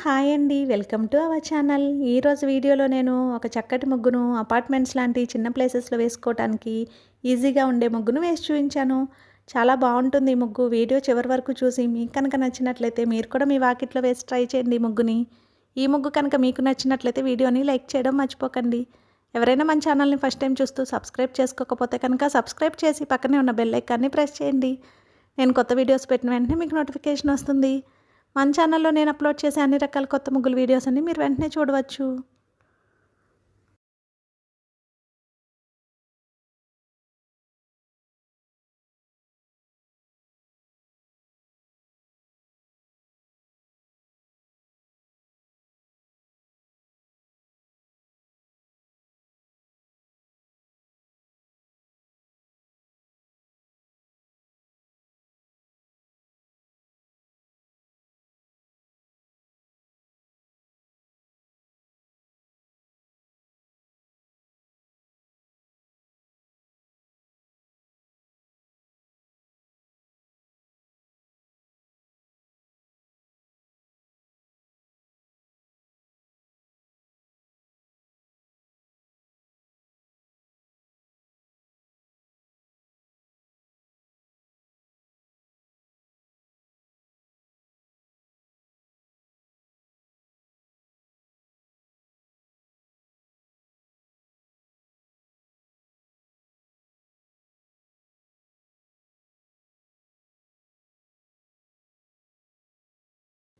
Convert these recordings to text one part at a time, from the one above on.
Hi అండి. Welcome to our channel. ఈరోజు వీడియోలో నేను ఒక చక్కటి ముగ్గును అపార్ట్మెంట్స్ లాంటి చిన్న ప్లేసెస్‌లో వేసుకోవటానికి ఈజీగా ఉండే ముగ్గును వేసి చూయించాను. చాలా బావుంటుంది ఈ ముగ్గు. వీడియో చివరి వరకు చూసి మీకు కనుక నచ్చినట్లయితే మీరు కూడా మీ వాకిట్లో వేసి ట్రై చేయండి ఈ ముగ్గుని. ఈ ముగ్గు కనుక మీకు నచ్చినట్లయితే వీడియోని లైక్ చేయడం మర్చిపోకండి. ఎవరైనా మన ఛానల్ని ఫస్ట్ టైం చూస్తూ సబ్స్క్రైబ్ చేసుకోకపోతే కనుక సబ్స్క్రైబ్ చేసి పక్కనే ఉన్న బెల్ ఐకాన్ని ప్రెస్ చేయండి. నేను కొత్త వీడియోస్ పెట్టిన వెంటనే మీకు నోటిఫికేషన్ వస్తుంది. మన ఛానల్లో నేను అప్లోడ్ చేసే అన్ని రకాల కొత్త ముగ్గుల వీడియోస్ అన్ని మీరు వెంటనే చూడవచ్చు.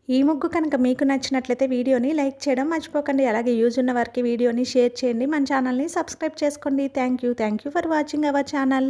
ఈ ముగ్గు కనుక మీకు నచ్చినట్లయితే వీడియోని లైక్ చేయడం మర్చిపోకండి. అలాగే యూజ్ ఉన్న వారికి వీడియోని షేర్ చేయండి. మన ఛానల్ని సబ్స్క్రైబ్ చేసుకోండి. Thank you for watching our channel.